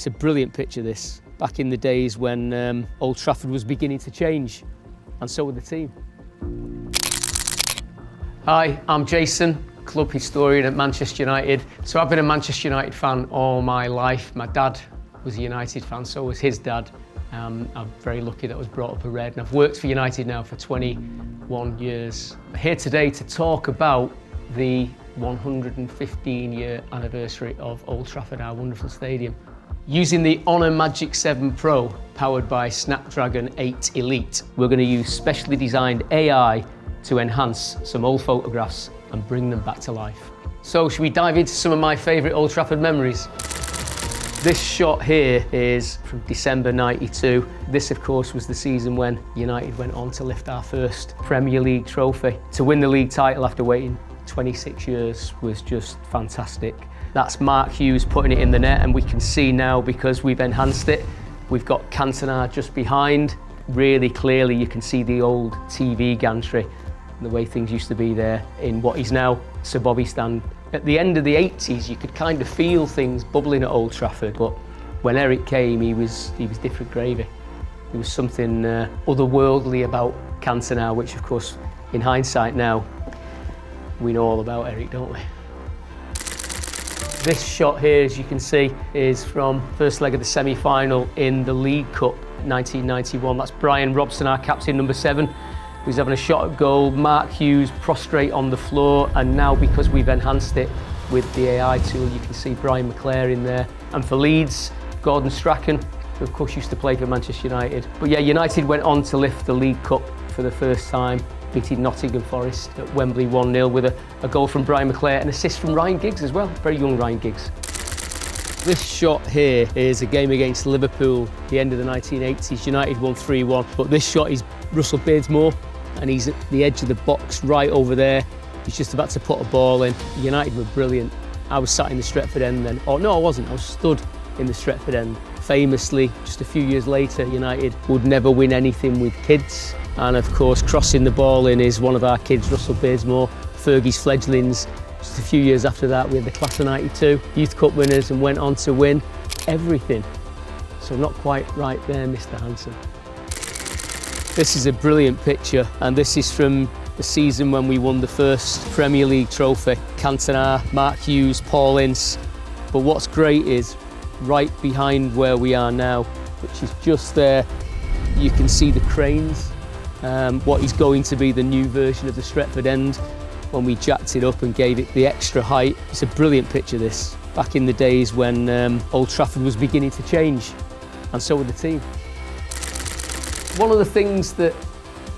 It's a brilliant picture, this, back in the days when Old Trafford was beginning to change, and so would the team. Hi, I'm Jason, club historian at Manchester United. So I've been a Manchester United fan all my life. My dad was a United fan, so was his dad. I'm very lucky that I was brought up a Red, and I've worked for United now for 21 years. I'm here today to talk about the 115-year anniversary of Old Trafford, our wonderful stadium. Using the HONOR Magic7 Pro, powered by Snapdragon 8 Elite, we're going to use specially designed AI to enhance some old photographs and bring them back to life. So should we dive into some of my favourite Old Trafford memories? This shot here is from December '92. This, of course, was the season when United went on to lift our first Premier League trophy. To win the league title after waiting 26 years was just fantastic. That's Mark Hughes putting it in the net, and we can see now, because we've enhanced it, we've got Cantona just behind. Really clearly you can see the old TV gantry, the way things used to be there in what is now Sir Bobby stand. At the end of the 80s, you could kind of feel things bubbling at Old Trafford, but when Eric came, he was different gravy. There was something otherworldly about Cantona, which of course, in hindsight now, we know all about Eric, don't we? This shot here, as you can see, is from first leg of the semi-final in the League Cup 1991. That's Brian Robson, our captain, number 7. Who's having a shot at goal. Mark Hughes prostrate on the floor, and now because we've enhanced it with the AI tool, you can see Brian McClare in there. And for Leeds, Gordon Strachan, who of course used to play for Manchester United. But yeah, United went on to lift the League Cup for the first time, beating Nottingham Forest at Wembley 1-0 with a goal from Brian McClare, and assist from Ryan Giggs as well, very young Ryan Giggs. This shot here is a game against Liverpool, the end of the 1980s. United won 3-1, but this shot is Russell Beardsmore, and he's at the edge of the box right over there. He's just about to put a ball in. United were brilliant. I was sat in the Stretford end then. Oh no, I wasn't. I was stood in the Stretford end. Famously, just a few years later, United would never win anything with kids. And of course, crossing the ball in is one of our kids, Russell Beardsmore, Fergie's fledglings. Just a few years after that, we had the class of '92 Youth Cup winners and went on to win everything. So not quite right there, Mr. Hansen. This is a brilliant picture, and this is from the season when we won the first Premier League trophy. Cantona, Mark Hughes, Paul Ince. But what's great is right behind where we are now, which is just there, you can see the cranes. What is going to be the new version of the Stretford end when we jacked it up and gave it the extra height. It's a brilliant picture, this, back in the days when Old Trafford was beginning to change, and so would the team. One of the things that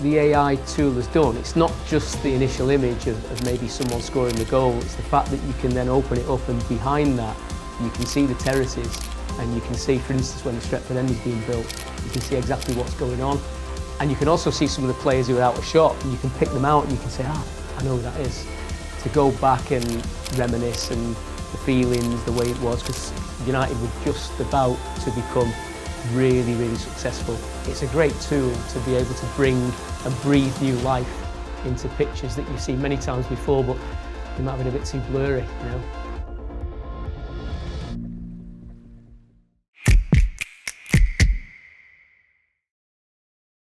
the AI tool has done, it's not just the initial image of maybe someone scoring the goal, it's the fact that you can then open it up, and behind that you can see the terraces, and you can see, for instance, when the Stretford end is being built, you can see exactly what's going on. And you can also see some of the players who are out of shot, and you can pick them out and you can say, I know who that is. To go back and reminisce, and the feelings, the way it was, because United were just about to become really, really successful. It's a great tool to be able to bring and breathe new life into pictures that you've seen many times before, but they might have been a bit too blurry, you know.